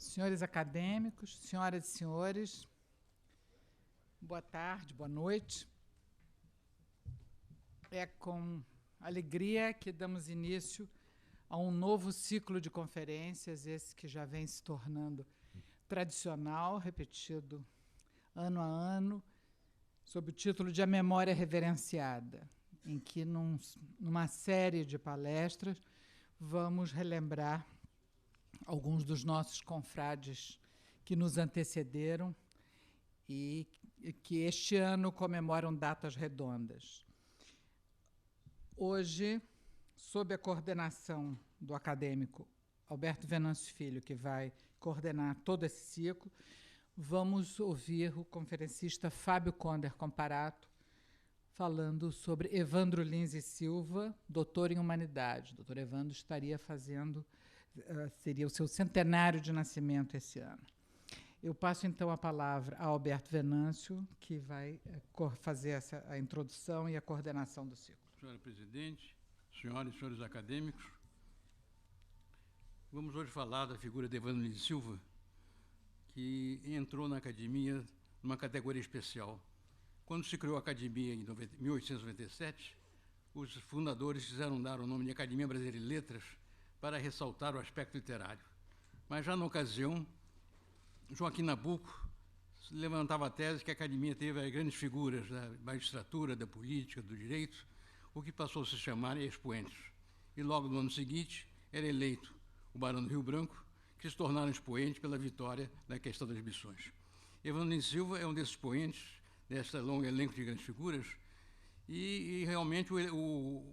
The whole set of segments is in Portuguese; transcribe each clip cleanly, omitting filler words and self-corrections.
Senhores acadêmicos, senhoras e senhores, boa tarde, boa noite. É com alegria que damos início a um novo ciclo de conferências, esse que já vem se tornando tradicional, repetido ano a ano, sob o título de A Memória Reverenciada, em que, numa série de palestras, vamos relembrar alguns dos nossos confrades que nos antecederam e que este ano comemoram datas redondas. Hoje, sob a coordenação do acadêmico Alberto Venâncio Filho, que vai coordenar todo esse ciclo, vamos ouvir o conferencista Fábio Conder Comparato falando sobre Evandro Lins e Silva, doutor em Humanidade. Doutor Evandro estaria fazendo, seria o seu centenário de nascimento esse ano. Eu passo, então, a palavra a Alberto Venâncio, que vai fazer a introdução e a coordenação do ciclo. Senhora Presidente, senhoras e senhores acadêmicos, vamos hoje falar da figura de Evandro Lins e Silva, que entrou na academia numa categoria especial. Quando se criou a academia em 1897, os fundadores quiseram dar o nome de Academia Brasileira de Letras para ressaltar o aspecto literário. Mas já na ocasião, Joaquim Nabuco levantava a tese que a academia teve as grandes figuras da magistratura, da política, do direito, o que passou a se chamar expoentes. E logo no ano seguinte era eleito o Barão do Rio Branco, que se tornaram expoentes pela vitória na questão das missões. Evandro Lins e Silva é um desses expoentes, desta longa elenco de grandes figuras, e realmente o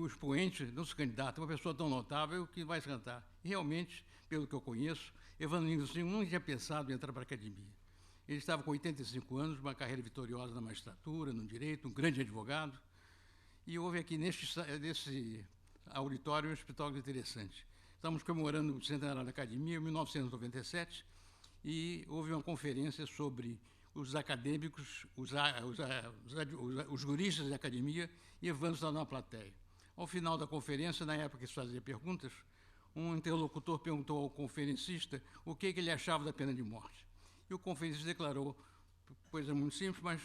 expoente não se candidata, é uma pessoa tão notável que vai se cantar. E realmente, pelo que eu conheço, Evandro Lins e Silva não tinha pensado em entrar para a academia. Ele estava com 85 anos, uma carreira vitoriosa na magistratura, no direito, um grande advogado, e houve aqui nesse auditório um espetáculo interessante. Estamos comemorando o centenário da academia, em 1997, e houve uma conferência sobre os acadêmicos, os juristas da academia, e Evandro estava na plateia. Ao final da conferência, na época que se fazia perguntas, um interlocutor perguntou ao conferencista o que ele achava da pena de morte. E o conferencista declarou, coisa muito simples, mas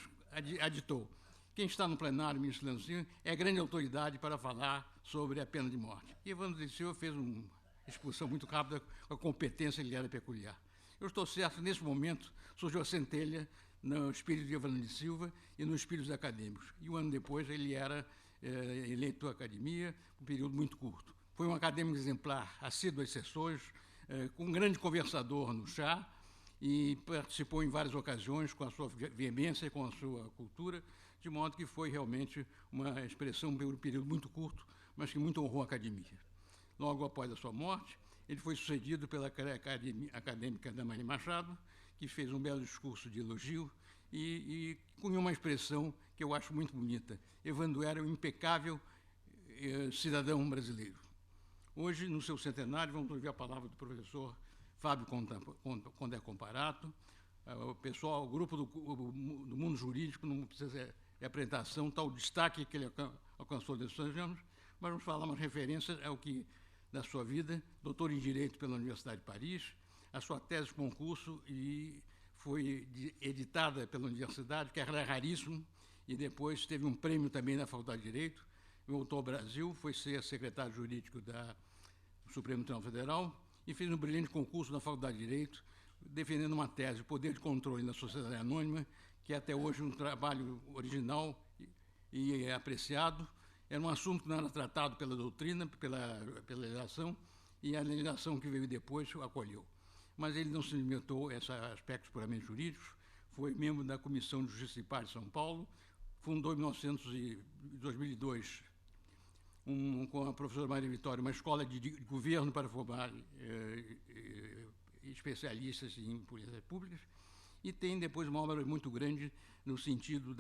aditou: quem está no plenário, ministro Leoncinho, é grande autoridade para falar sobre a pena de morte. E Evandro Lins e Silva fez uma exposição muito rápida com a competência que lhe era peculiar. Eu estou certo que, nesse momento, surgiu a centelha no espírito de Evandro Lins e Silva e no espírito dos acadêmicos. E um ano depois ele era eleito à academia, um período muito curto. Foi um acadêmico exemplar, assíduo às sessões, um grande conversador no chá, e participou em várias ocasiões com a sua veemência e com a sua cultura, de modo que foi realmente uma expressão por um período muito curto, mas que muito honrou a academia. Logo após a sua morte, ele foi sucedido pela acadêmica Damaris Machado, que fez um belo discurso de elogio e com uma expressão que eu acho muito bonita: Evandro era um impecável cidadão brasileiro. Hoje, no seu centenário, vamos ouvir a palavra do professor Fábio Conder Comparato. O pessoal, o grupo do mundo jurídico, não precisa de apresentação, tal destaque que ele alcançou nesses anos, mas vamos falar umas referências ao que da sua vida, doutor em Direito pela Universidade de Paris, a sua tese de concurso e foi editada pela universidade, que era raríssimo, e depois teve um prêmio também na Faculdade de Direito, voltou ao Brasil, foi ser secretário jurídico do Supremo Tribunal Federal e fez um brilhante concurso na Faculdade de Direito, defendendo uma tese, o poder de controle na sociedade anônima, que é até hoje um trabalho original e apreciado. Era um assunto que não era tratado pela doutrina, pela legislação, e a legislação que veio depois o acolheu. Mas ele não se limitou a esses aspectos puramente jurídicos, foi membro da Comissão de Justiça e Paz de São Paulo, fundou em 2002, com a professora Maria Vitória, uma escola de governo para formar especialistas em políticas públicas, e tem depois uma obra muito grande no sentido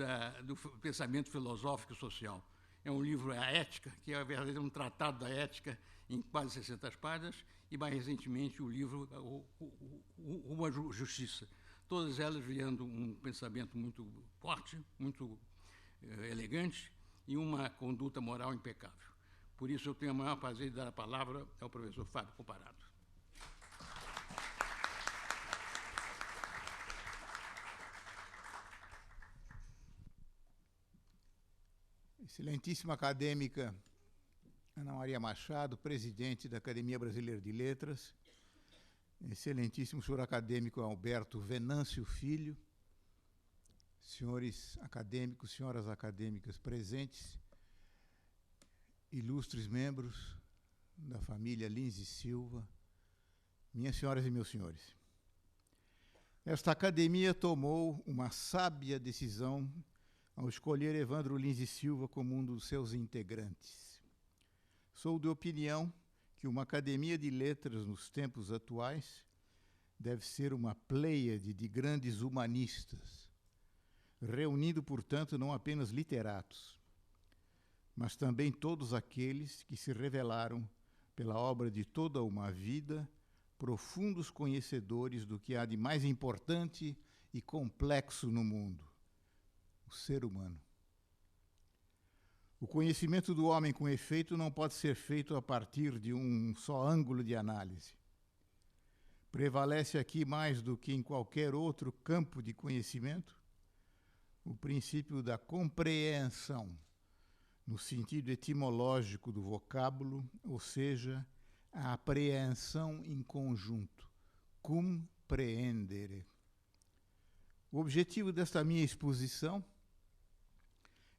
do pensamento filosófico e social. É um livro, A Ética, que é verdadeiramente um tratado da ética em quase 60 páginas, e mais recentemente o livro Uma Justiça. Todas elas criando um pensamento muito forte, muito elegante e uma conduta moral impecável. Por isso eu tenho o maior prazer de dar a palavra ao professor Fábio Comparato. Excelentíssima acadêmica Ana Maria Machado, presidente da Academia Brasileira de Letras, excelentíssimo senhor acadêmico Alberto Venâncio Filho, senhores acadêmicos, senhoras acadêmicas presentes, ilustres membros da família Lins e Silva, minhas senhoras e meus senhores. Esta academia tomou uma sábia decisão ao escolher Evandro Lins e Silva como um dos seus integrantes. Sou de opinião que uma academia de letras nos tempos atuais deve ser uma pleiade de grandes humanistas, reunindo, portanto, não apenas literatos, mas também todos aqueles que se revelaram, pela obra de toda uma vida, profundos conhecedores do que há de mais importante e complexo no mundo, o ser humano. O conhecimento do homem, com efeito, não pode ser feito a partir de um só ângulo de análise. Prevalece aqui, mais do que em qualquer outro campo de conhecimento, o princípio da compreensão, no sentido etimológico do vocábulo, ou seja, a apreensão em conjunto, compreendere. O objetivo desta minha exposição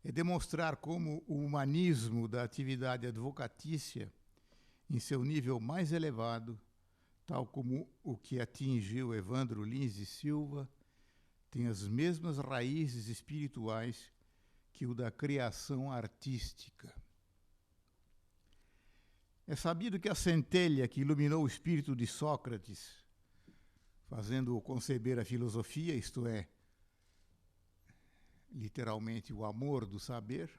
é demonstrar como o humanismo da atividade advocatícia, em seu nível mais elevado, tal como o que atingiu Evandro Lins e Silva, tem as mesmas raízes espirituais que o da criação artística. É sabido que a centelha que iluminou o espírito de Sócrates, fazendo-o conceber a filosofia, isto é, literalmente o amor do saber,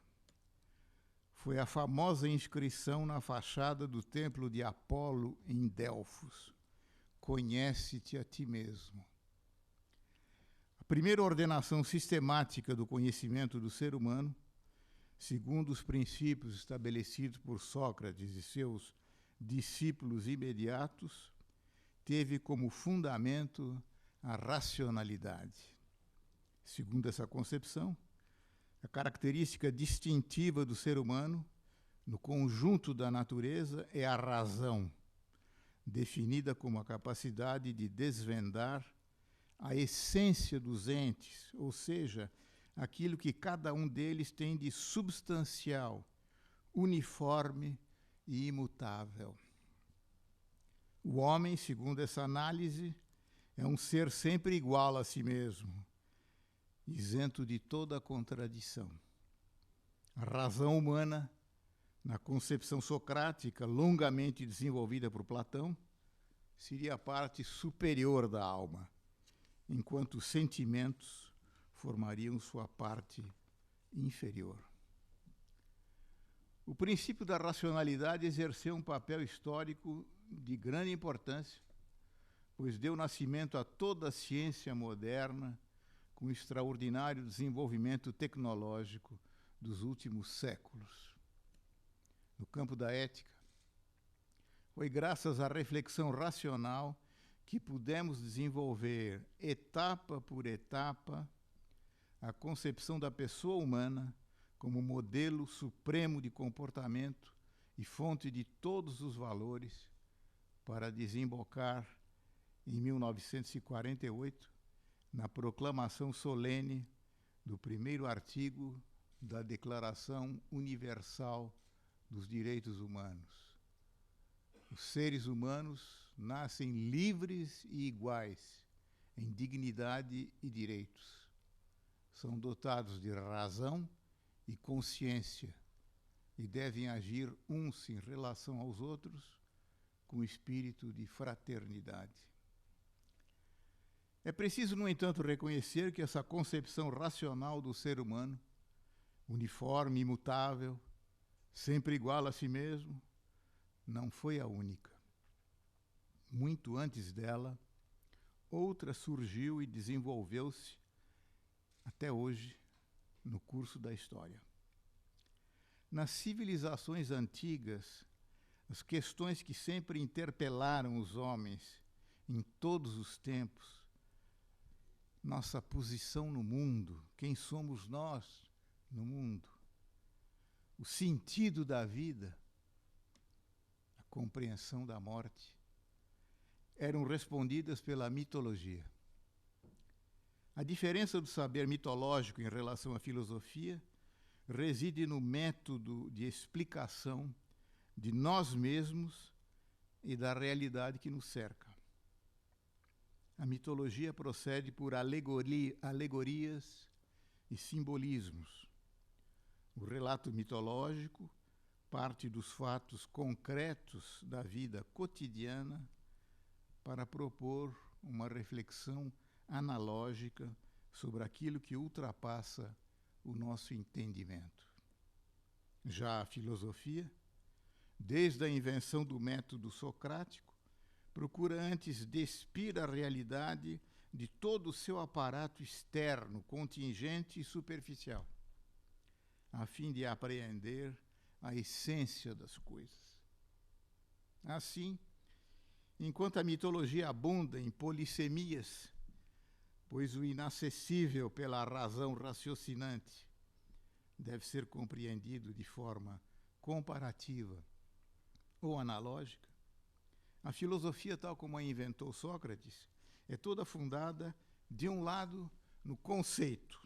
foi a famosa inscrição na fachada do templo de Apolo em Delfos: conhece-te a ti mesmo. A primeira ordenação sistemática do conhecimento do ser humano, segundo os princípios estabelecidos por Sócrates e seus discípulos imediatos, teve como fundamento a racionalidade. Segundo essa concepção, a característica distintiva do ser humano, no conjunto da natureza, é a razão, definida como a capacidade de desvendar a essência dos entes, ou seja, aquilo que cada um deles tem de substancial, uniforme e imutável. O homem, segundo essa análise, é um ser sempre igual a si mesmo, isento de toda contradição. A razão humana, na concepção socrática, longamente desenvolvida por Platão, seria a parte superior da alma, enquanto os sentimentos formariam sua parte inferior. O princípio da racionalidade exerceu um papel histórico de grande importância, pois deu nascimento a toda a ciência moderna, com o extraordinário desenvolvimento tecnológico dos últimos séculos. No campo da ética, foi graças à reflexão racional que pudemos desenvolver, etapa por etapa, a concepção da pessoa humana como modelo supremo de comportamento e fonte de todos os valores, para desembocar, em 1948, na proclamação solene do primeiro artigo da Declaração Universal dos Direitos Humanos. Os seres humanos nascem livres e iguais em dignidade e direitos. São dotados de razão e consciência e devem agir uns em relação aos outros com espírito de fraternidade. É preciso, no entanto, reconhecer que essa concepção racional do ser humano, uniforme, imutável, sempre igual a si mesmo, não foi a única. Muito antes dela, outra surgiu e desenvolveu-se até hoje no curso da história. Nas civilizações antigas, as questões que sempre interpelaram os homens em todos os tempos, nossa posição no mundo, quem somos nós no mundo, o sentido da vida, a compreensão da morte, eram respondidas pela mitologia. A diferença do saber mitológico em relação à filosofia reside no método de explicação de nós mesmos e da realidade que nos cerca. A mitologia procede por alegorias e simbolismos. O relato mitológico parte dos fatos concretos da vida cotidiana para propor uma reflexão analógica sobre aquilo que ultrapassa o nosso entendimento. Já a filosofia, desde a invenção do método socrático, procura antes despir a realidade de todo o seu aparato externo, contingente e superficial, a fim de apreender a essência das coisas. Assim, enquanto a mitologia abunda em polissemias, pois o inacessível pela razão raciocinante deve ser compreendido de forma comparativa ou analógica, a filosofia, tal como a inventou Sócrates, é toda fundada, de um lado, no conceito,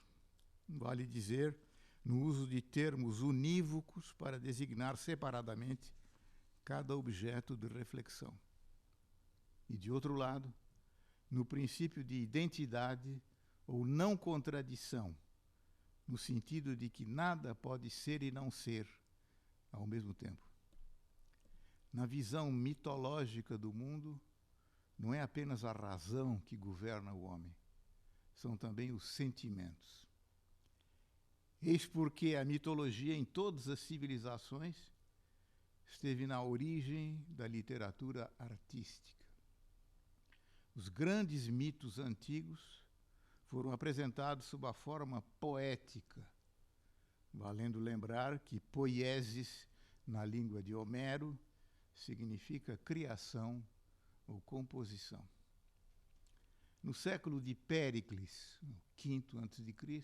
vale dizer, no uso de termos unívocos para designar separadamente cada objeto de reflexão. E, de outro lado, no princípio de identidade ou não contradição, no sentido de que nada pode ser e não ser ao mesmo tempo. Na visão mitológica do mundo, não é apenas a razão que governa o homem, são também os sentimentos. Eis porque a mitologia, em todas as civilizações, esteve na origem da literatura artística. Os grandes mitos antigos foram apresentados sob a forma poética, valendo lembrar que poiesis, na língua de Homero, significa criação ou composição. No século de Péricles, no V a.C.,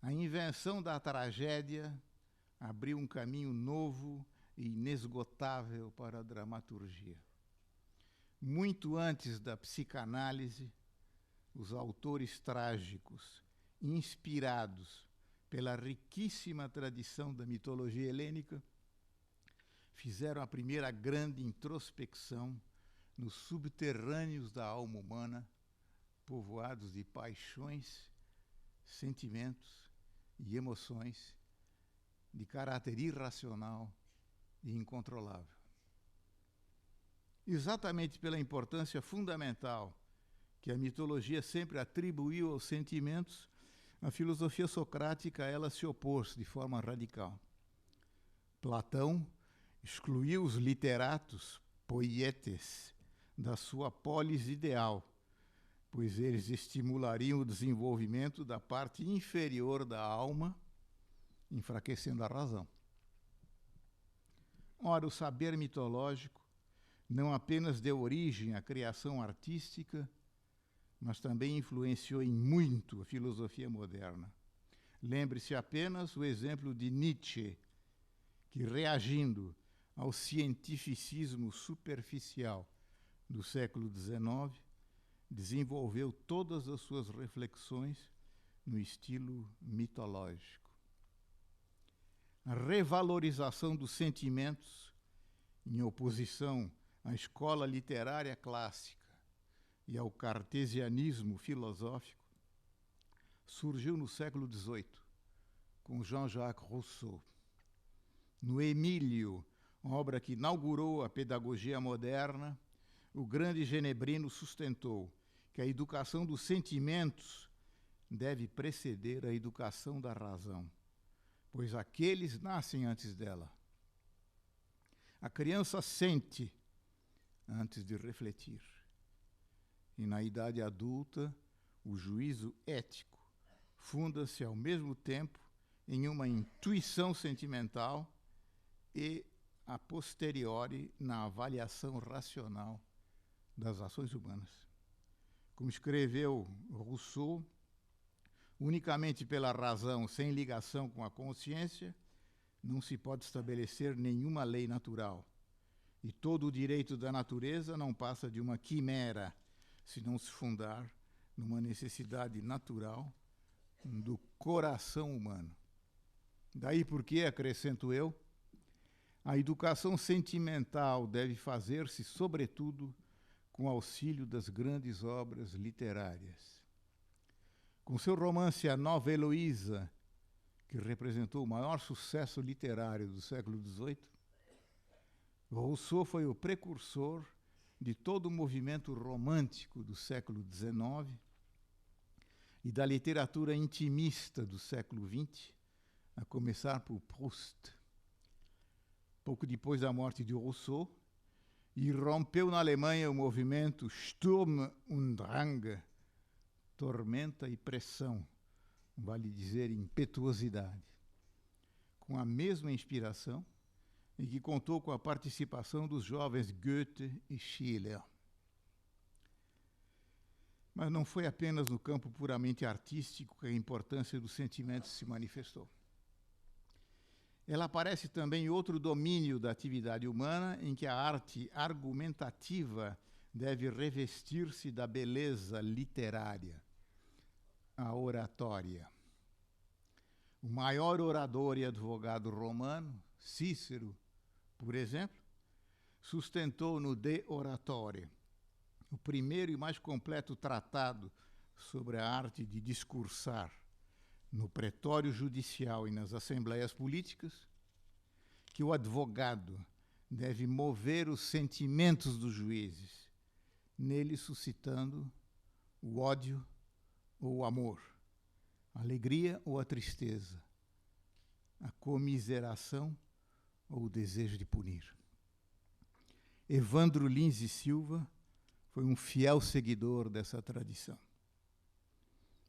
a invenção da tragédia abriu um caminho novo e inesgotável para a dramaturgia. Muito antes da psicanálise, os autores trágicos, inspirados pela riquíssima tradição da mitologia helênica, fizeram a primeira grande introspecção nos subterrâneos da alma humana, povoados de paixões, sentimentos e emoções de caráter irracional e incontrolável. Exatamente pela importância fundamental que a mitologia sempre atribuiu aos sentimentos, a filosofia socrática a ela se opôs de forma radical. Platão excluiu os literatos, poietes, da sua polis ideal, pois eles estimulariam o desenvolvimento da parte inferior da alma, enfraquecendo a razão. Ora, o saber mitológico não apenas deu origem à criação artística, mas também influenciou em muito a filosofia moderna. Lembre-se apenas o exemplo de Nietzsche, que, reagindo ao cientificismo superficial do século XIX, desenvolveu todas as suas reflexões no estilo mitológico. A revalorização dos sentimentos, em oposição à escola literária clássica e ao cartesianismo filosófico, surgiu no século XVIII, com Jean-Jacques Rousseau. No Emílio, obra que inaugurou a pedagogia moderna, o grande genebrino sustentou que a educação dos sentimentos deve preceder a educação da razão, pois aqueles nascem antes dela. A criança sente antes de refletir. E na idade adulta, o juízo ético funda-se ao mesmo tempo em uma intuição sentimental e, a posteriori, na avaliação racional das ações humanas. Como escreveu Rousseau, unicamente pela razão, sem ligação com a consciência, não se pode estabelecer nenhuma lei natural. E todo o direito da natureza não passa de uma quimera, se não se fundar numa necessidade natural do coração humano. Daí porque, acrescento eu, a educação sentimental deve fazer-se, sobretudo, com auxílio das grandes obras literárias. Com seu romance A Nova Heloísa, que representou o maior sucesso literário do século XVIII, Rousseau foi o precursor de todo o movimento romântico do século XIX e da literatura intimista do século XX, a começar por Proust. Pouco depois da morte de Rousseau, irrompeu na Alemanha o movimento Sturm und Drang, tormenta e pressão, vale dizer impetuosidade, com a mesma inspiração e que contou com a participação dos jovens Goethe e Schiller. Mas não foi apenas no campo puramente artístico que a importância dos sentimentos se manifestou. Ela aparece também em outro domínio da atividade humana em que a arte argumentativa deve revestir-se da beleza literária, a oratória. O maior orador e advogado romano, Cícero, por exemplo, sustentou no De Oratore o primeiro e mais completo tratado sobre a arte de discursar no pretório judicial e nas assembleias políticas, que o advogado deve mover os sentimentos dos juízes, nele suscitando o ódio ou o amor, a alegria ou a tristeza, a comiseração ou o desejo de punir. Evandro Lins e Silva foi um fiel seguidor dessa tradição.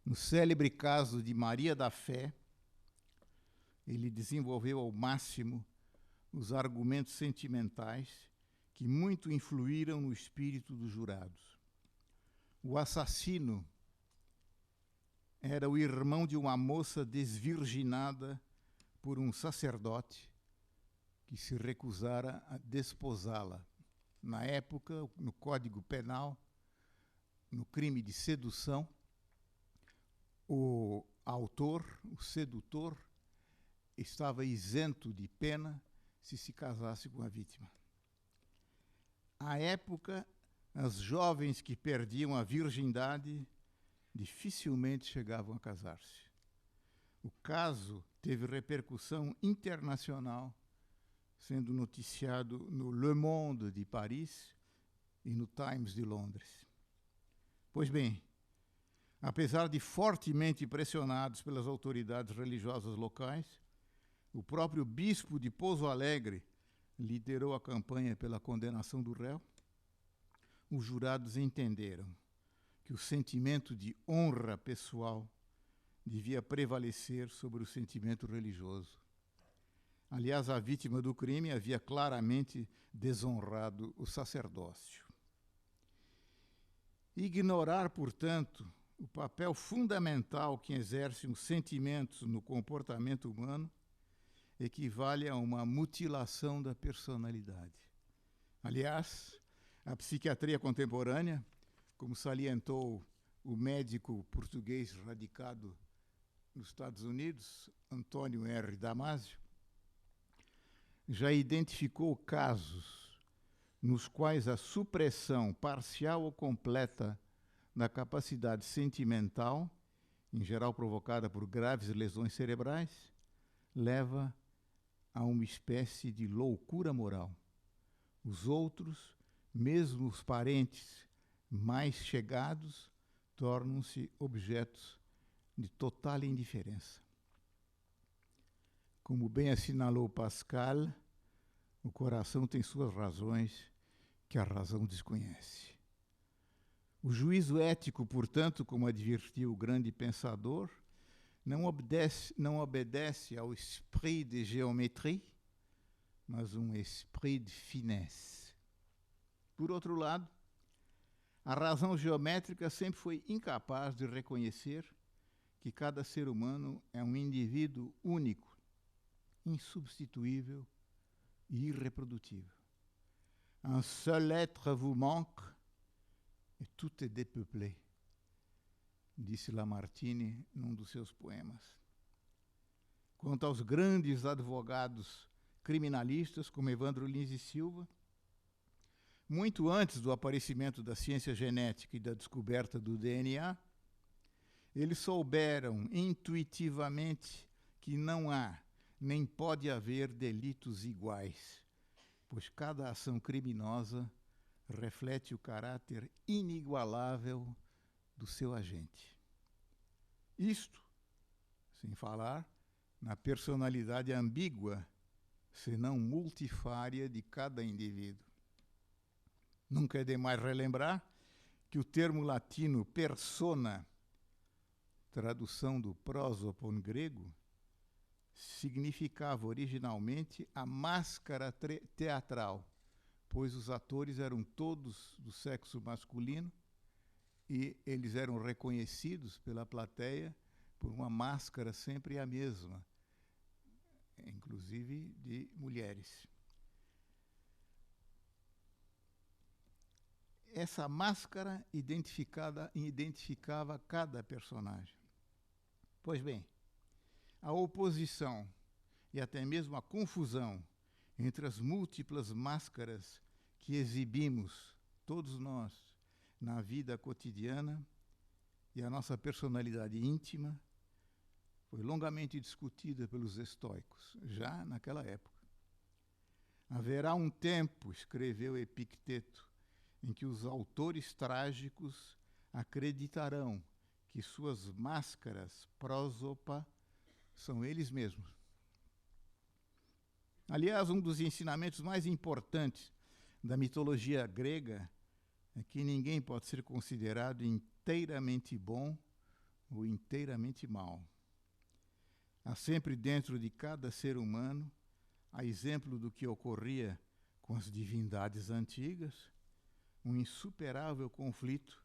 No célebre caso de Maria da Fé, ele desenvolveu ao máximo os argumentos sentimentais que muito influíram no espírito dos jurados. O assassino era o irmão de uma moça desvirginada por um sacerdote que se recusara a desposá-la. Na época, no Código Penal, no crime de sedução, o autor, o sedutor, estava isento de pena se casasse com a vítima. À época, as jovens que perdiam a virgindade dificilmente chegavam a casar-se. O caso teve repercussão internacional, sendo noticiado no Le Monde de Paris e no Times de Londres. Pois bem, apesar de fortemente pressionados pelas autoridades religiosas locais, o próprio bispo de Pouso Alegre liderou a campanha pela condenação do réu. Os jurados entenderam que o sentimento de honra pessoal devia prevalecer sobre o sentimento religioso. Aliás, a vítima do crime havia claramente desonrado o sacerdócio. Ignorar, portanto, o papel fundamental que exercem os sentimentos no comportamento humano equivale a uma mutilação da personalidade. Aliás, a psiquiatria contemporânea, como salientou o médico português radicado nos Estados Unidos, Antônio R. Damasio, já identificou casos nos quais a supressão parcial ou completa da capacidade sentimental, em geral provocada por graves lesões cerebrais, leva a uma espécie de loucura moral. Os outros, mesmo os parentes mais chegados, tornam-se objetos de total indiferença. Como bem assinalou Pascal, o coração tem suas razões que a razão desconhece. O juízo ético, portanto, como advertiu o grande pensador, não obedece ao esprit de géométrie, mas um esprit de finesse. Por outro lado, a razão geométrica sempre foi incapaz de reconhecer que cada ser humano é um indivíduo único, insubstituível e irreprodutível. Un seul être vous manque et tout est dépeuplé, disse Lamartine num dos seus poemas. Quanto aos grandes advogados criminalistas, como Evandro Lins e Silva, muito antes do aparecimento da ciência genética e da descoberta do DNA, eles souberam intuitivamente que não há, nem pode haver delitos iguais, pois cada ação criminosa reflete o caráter inigualável do seu agente. Isto, sem falar na personalidade ambígua, senão multifária de cada indivíduo. Nunca é demais relembrar que o termo latino persona, tradução do prosopon grego, significava originalmente a máscara teatral, pois os atores eram todos do sexo masculino e eles eram reconhecidos pela plateia por uma máscara sempre a mesma, inclusive de mulheres. Essa máscara identificava cada personagem. Pois bem, a oposição e até mesmo a confusão entre as múltiplas máscaras que exibimos, todos nós, na vida cotidiana e a nossa personalidade íntima, foi longamente discutida pelos estoicos, já naquela época. Haverá um tempo, escreveu Epicteto, em que os autores trágicos acreditarão que suas máscaras prósopa são eles mesmos. Aliás, um dos ensinamentos mais importantes da mitologia grega é que ninguém pode ser considerado inteiramente bom ou inteiramente mau. Há sempre dentro de cada ser humano, a exemplo do que ocorria com as divindades antigas, um insuperável conflito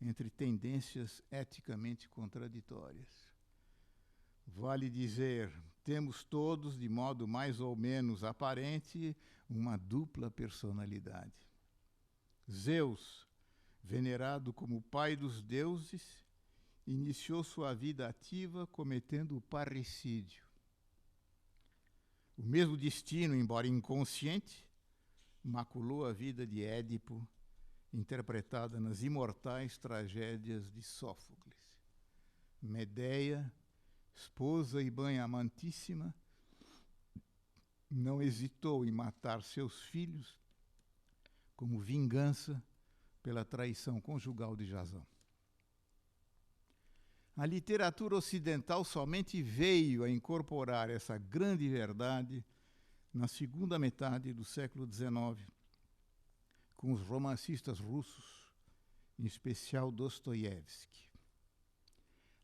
entre tendências eticamente contraditórias. Vale dizer, temos todos, de modo mais ou menos aparente, uma dupla personalidade. Zeus, venerado como pai dos deuses, iniciou sua vida ativa cometendo o parricídio. O mesmo destino, embora inconsciente, maculou a vida de Édipo, interpretada nas imortais tragédias de Sófocles. Medeia, esposa e mãe amantíssima, não hesitou em matar seus filhos como vingança pela traição conjugal de Jasão. A literatura ocidental somente veio a incorporar essa grande verdade na segunda metade do século XIX, com os romancistas russos, em especial Dostoiévski.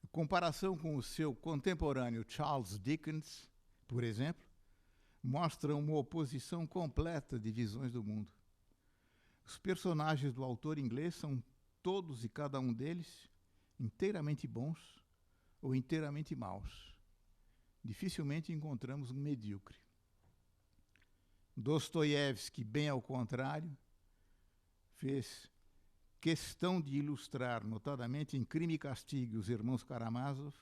A comparação com o seu contemporâneo Charles Dickens, por exemplo, mostra uma oposição completa de visões do mundo. Os personagens do autor inglês são todos e cada um deles inteiramente bons ou inteiramente maus. Dificilmente encontramos um medíocre. Dostoiévski, bem ao contrário, fez questão de ilustrar, notadamente em Crime e Castigo, os irmãos Karamazov,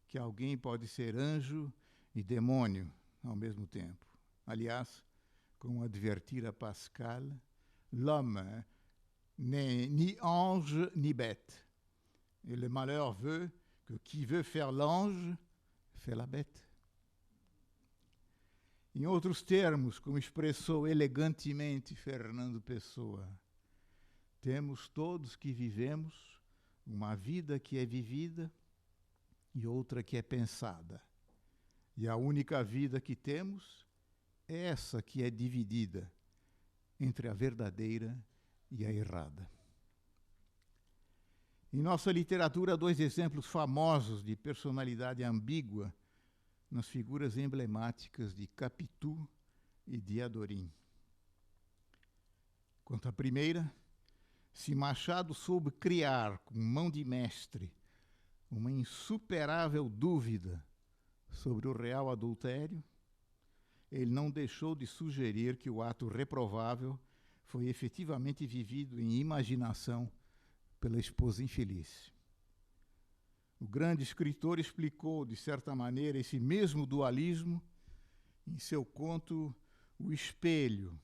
que alguém pode ser anjo e demônio ao mesmo tempo. Aliás, como advertira Pascal, l'homme n'est ni ange ni bête. Et le malheur veut que qui veut faire l'ange fait la bête. Em outros termos, como expressou elegantemente Fernando Pessoa, temos todos que vivemos uma vida que é vivida e outra que é pensada. E a única vida que temos é essa que é dividida entre a verdadeira e a errada. Em nossa literatura, há dois exemplos famosos de personalidade ambígua nas figuras emblemáticas de Capitu e de Adorim. Quanto à primeira, se Machado soube criar, com mão de mestre, uma insuperável dúvida sobre o real adultério, ele não deixou de sugerir que o ato reprovável foi efetivamente vivido em imaginação pela esposa infeliz. O grande escritor explicou, de certa maneira, esse mesmo dualismo em seu conto O Espelho,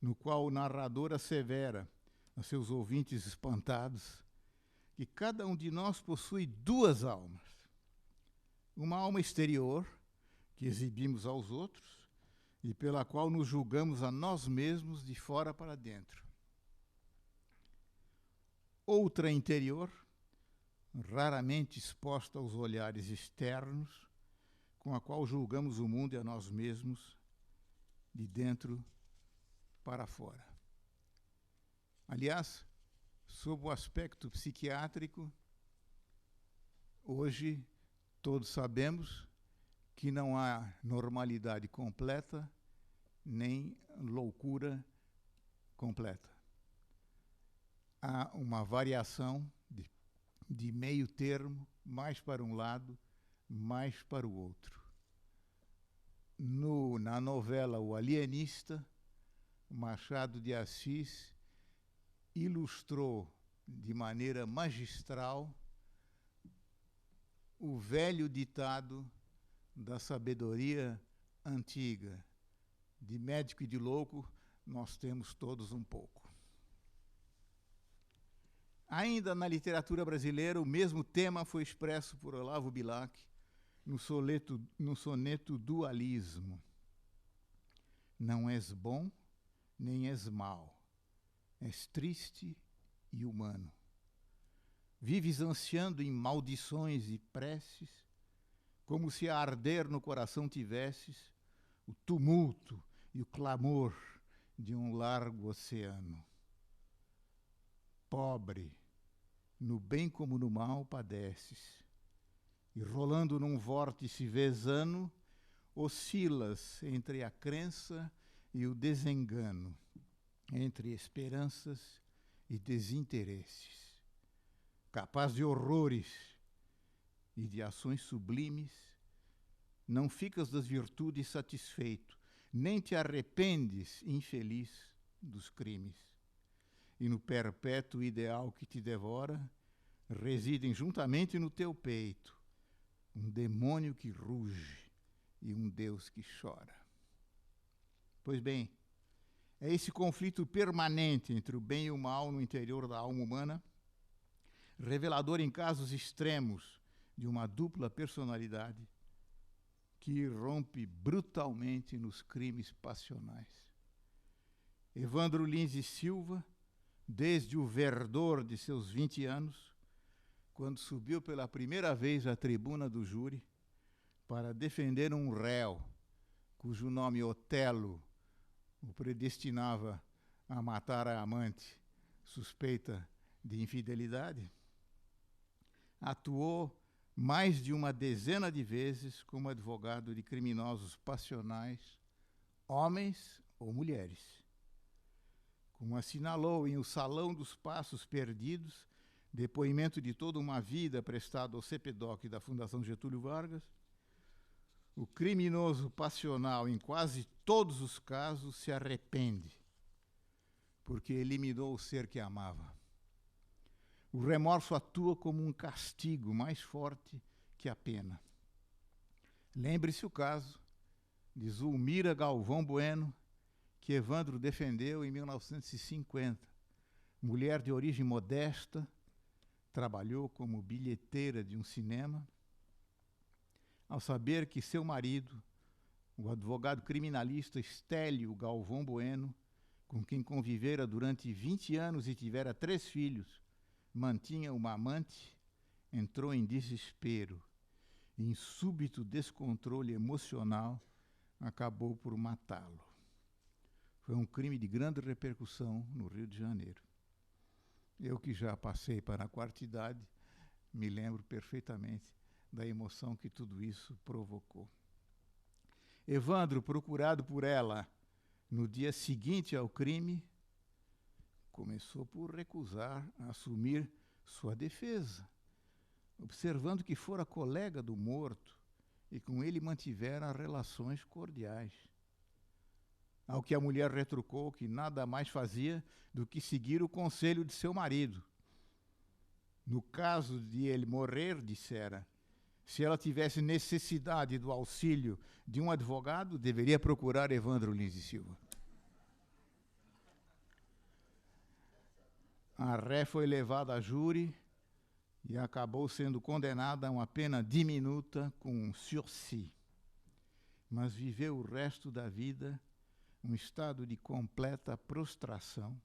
no qual o narrador assevera a seus ouvintes espantados que cada um de nós possui duas almas. Uma alma exterior, que exibimos aos outros, e pela qual nos julgamos a nós mesmos de fora para dentro. Outra interior, raramente exposta aos olhares externos, com a qual julgamos o mundo e a nós mesmos de dentro para fora. Aliás, sob o aspecto psiquiátrico, hoje todos sabemos que não há normalidade completa nem loucura completa. Há uma variação de meio termo, mais para um lado, mais para o outro. Na novela O Alienista, Machado de Assis ilustrou de maneira magistral o velho ditado da sabedoria antiga: de médico e de louco, nós temos todos um pouco. Ainda na literatura brasileira, o mesmo tema foi expresso por Olavo Bilac no soneto Dualismo. Não és bom, nem és mau, és triste e humano. Vives ansiando em maldições e preces, como se a arder no coração tivesses o tumulto e o clamor de um largo oceano. Pobre, no bem como no mal padeces, e rolando num vórtice vezano, oscilas entre a crença e o desengano, entre esperanças e desinteresses. Capaz de horrores e de ações sublimes, não ficas das virtudes satisfeito, nem te arrependes, infeliz, dos crimes. E no perpétuo ideal que te devora, residem juntamente no teu peito um demônio que ruge e um Deus que chora. Pois bem, é esse conflito permanente entre o bem e o mal no interior da alma humana, revelador em casos extremos de uma dupla personalidade, que irrompe brutalmente nos crimes passionais. Evandro Lins e Silva, desde o verdor de seus 20 anos, quando subiu pela primeira vez à tribuna do júri para defender um réu cujo nome Otelo o predestinava a matar a amante suspeita de infidelidade, atuou mais de uma dezena de vezes como advogado de criminosos passionais, homens ou mulheres. Como assinalou em O Salão dos Passos Perdidos, depoimento de toda uma vida prestado ao CPDOC da Fundação Getúlio Vargas, o criminoso passional, em quase todos os casos, se arrepende, porque eliminou o ser que amava. O remorso atua como um castigo mais forte que a pena. Lembre-se o caso de Zulmira Galvão Bueno, que Evandro defendeu em 1950. Mulher de origem modesta, trabalhou como bilheteira de um cinema. Ao saber que seu marido, o advogado criminalista Estélio Galvão Bueno, com quem convivera durante 20 anos e tivera 3 filhos, mantinha uma amante, entrou em desespero e, em súbito descontrole emocional, acabou por matá-lo. Foi um crime de grande repercussão no Rio de Janeiro. Eu, que já passei para a quarta idade, me lembro perfeitamente da emoção que tudo isso provocou. Evandro, procurado por ela no dia seguinte ao crime, começou por recusar assumir sua defesa, observando que fora colega do morto e com ele mantivera relações cordiais. Ao que a mulher retrucou que nada mais fazia do que seguir o conselho de seu marido. No caso de ele morrer, dissera, se ela tivesse necessidade do auxílio de um advogado, deveria procurar Evandro Lins e Silva. A ré foi levada a júri e acabou sendo condenada a uma pena diminuta com um sursis. Mas viveu o resto da vida um estado de completa prostração,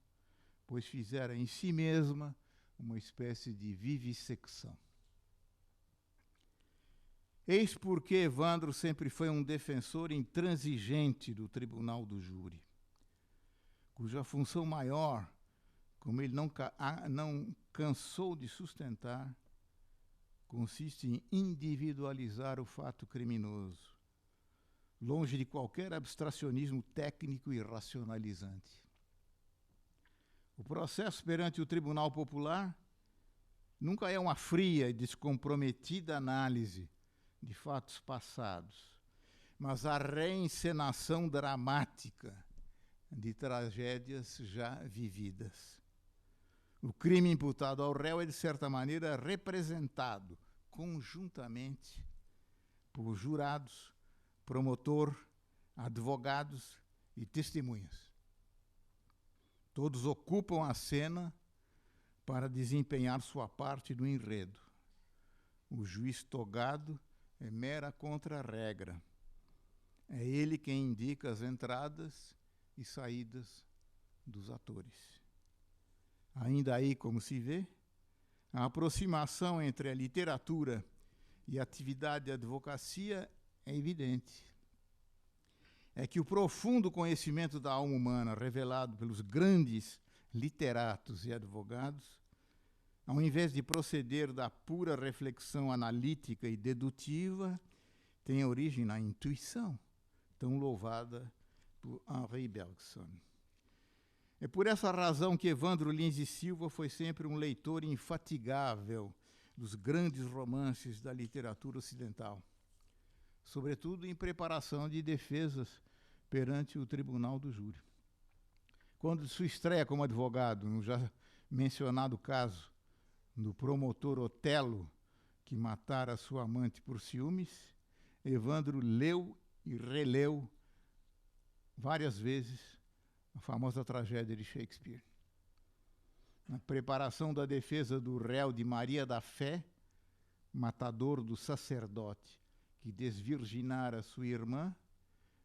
pois fizera em si mesma uma espécie de vivissecção. Eis porque Evandro sempre foi um defensor intransigente do tribunal do júri, cuja função maior, como ele não cansou de sustentar, consiste em individualizar o fato criminoso, longe de qualquer abstracionismo técnico e racionalizante. O processo perante o Tribunal Popular nunca é uma fria e descomprometida análise de fatos passados, mas a reencenação dramática de tragédias já vividas. O crime imputado ao réu é, de certa maneira, representado conjuntamente por jurados, promotor, advogados e testemunhas. Todos ocupam a cena para desempenhar sua parte do enredo. O juiz togado é mera contra-regra. É ele quem indica as entradas e saídas dos atores. Ainda aí, como se vê, a aproximação entre a literatura e a atividade de advocacia é evidente. É que o profundo conhecimento da alma humana revelado pelos grandes literatos e advogados, ao invés de proceder da pura reflexão analítica e dedutiva, tem origem na intuição, tão louvada por Henri Bergson. É por essa razão que Evandro Lins e Silva foi sempre um leitor infatigável dos grandes romances da literatura ocidental, sobretudo em preparação de defesas perante o tribunal do júri. Quando sua estreia como advogado, no já mencionado caso do promotor Otelo, que matara sua amante por ciúmes, Evandro leu e releu várias vezes a famosa tragédia de Shakespeare. Na preparação da defesa do réu de Maria da Fé, matador do sacerdote que desvirginara sua irmã,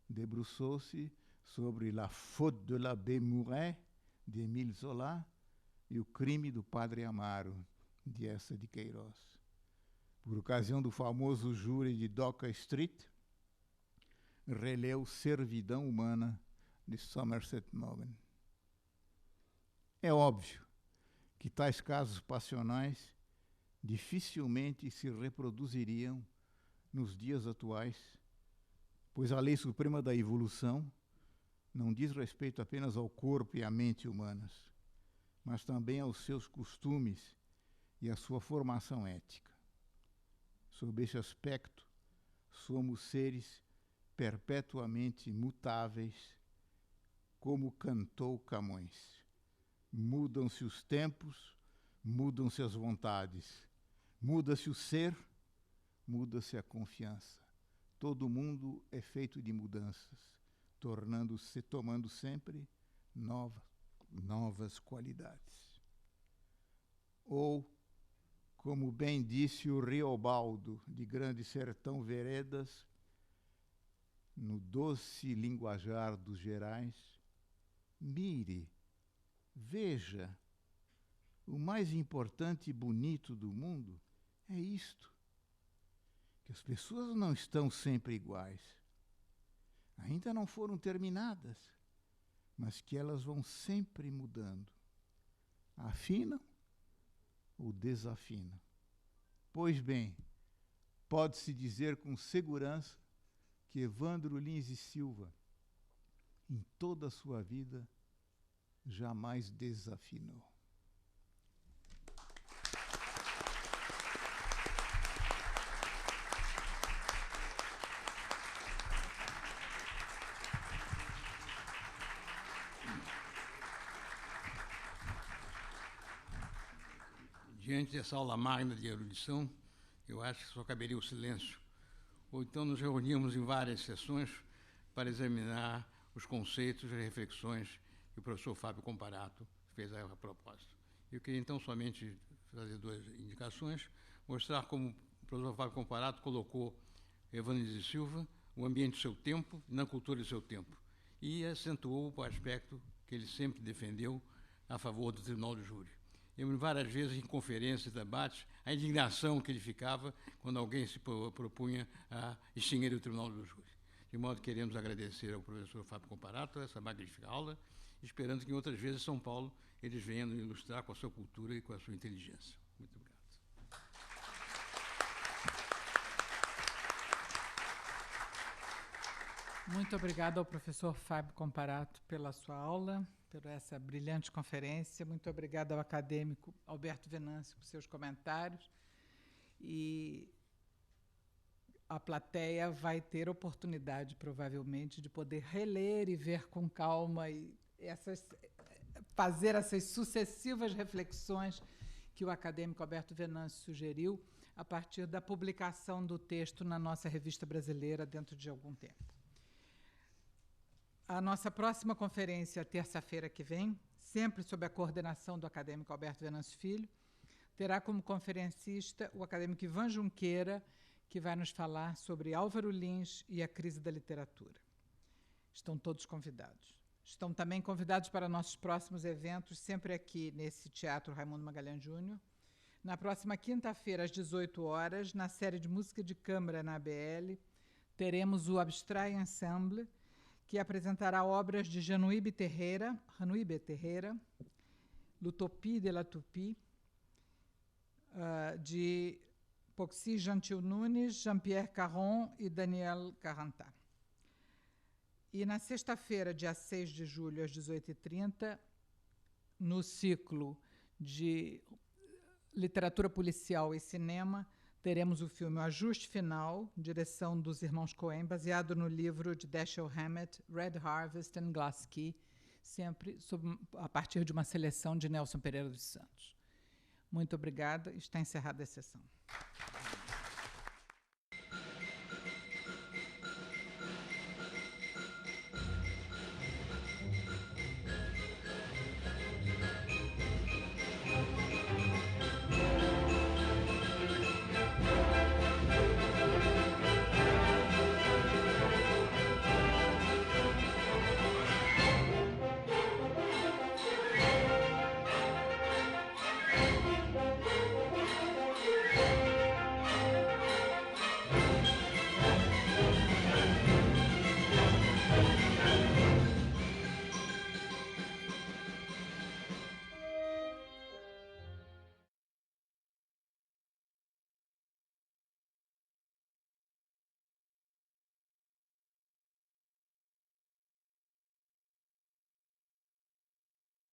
debruçou-se sobre La Faute de l'Abbé Mouret, de Émile Zola, e o crime do Padre Amaro, de Eça de Queiroz. Por ocasião do famoso júri de Docker Street, releu Servidão Humana, de Somerset Maugham. É óbvio que tais casos passionais dificilmente se reproduziriam nos dias atuais, pois a lei suprema da evolução não diz respeito apenas ao corpo e à mente humanas, mas também aos seus costumes e à sua formação ética. Sob esse aspecto, somos seres perpetuamente mutáveis, como cantou Camões. Mudam-se os tempos, mudam-se as vontades, muda-se o ser, muda-se a confiança. Todo mundo é feito de mudanças, tomando sempre novas qualidades. Ou, como bem disse o Riobaldo, de Grande Sertão Veredas, no doce linguajar dos Gerais, mire, veja, o mais importante e bonito do mundo é isto, que as pessoas não estão sempre iguais. Ainda não foram terminadas, mas que elas vão sempre mudando. Afinam ou desafinam. Pois bem, pode-se dizer com segurança que Evandro Lins e Silva, em toda a sua vida, jamais desafinou. diante dessa aula magna de erudição, eu acho que só caberia o silêncio. Ou então nos reuníamos em várias sessões para examinar os conceitos e reflexões que o professor Fábio Comparato fez a propósito. Eu queria, então, somente fazer 2 indicações, mostrar como o professor Fábio Comparato colocou Evandro de Silva, o ambiente do seu tempo, na cultura do seu tempo, e acentuou o aspecto que ele sempre defendeu a favor do Tribunal do Júri. Eu, várias vezes, em conferências e debates, a indignação que ele ficava quando alguém se propunha a extinguir o Tribunal do Júri. De modo que queremos agradecer ao professor Fábio Comparato essa magnífica aula, esperando que em outras vezes em São Paulo eles venham nos ilustrar com a sua cultura e com a sua inteligência. Muito obrigado. Muito obrigado ao professor Fábio Comparato pela sua aula, por essa brilhante conferência. Muito obrigado ao acadêmico Alberto Venâncio por seus comentários. E a plateia vai ter oportunidade, provavelmente, de poder reler e ver com calma e fazer essas sucessivas reflexões que o acadêmico Alberto Venâncio sugeriu a partir da publicação do texto na nossa revista brasileira dentro de algum tempo. A nossa próxima conferência, terça-feira que vem, sempre sob a coordenação do acadêmico Alberto Venâncio Filho, terá como conferencista o acadêmico Ivan Junqueira, que vai nos falar sobre Álvaro Lins e a crise da literatura. Estão todos convidados. Estão também convidados para nossos próximos eventos, sempre aqui nesse Teatro Raimundo Magalhães Júnior. Na próxima quinta-feira, às 18 horas, na série de música de câmara na ABL, teremos o Abstrait Ensemble, que apresentará obras de Januíbe Terreira, L'Utopie de la Toupie, de Poxy Gentil Nunes, Jean-Pierre Caron e Daniel Carantá. E na sexta-feira, dia 6 de julho, às 18h30, no ciclo de Literatura Policial e Cinema, teremos o filme O Ajuste Final, direção dos irmãos Coen, baseado no livro de Dashiell Hammett, Red Harvest and Glass Key, sempre a partir de uma seleção de Nelson Pereira dos Santos. Muito obrigada. Está encerrada a sessão.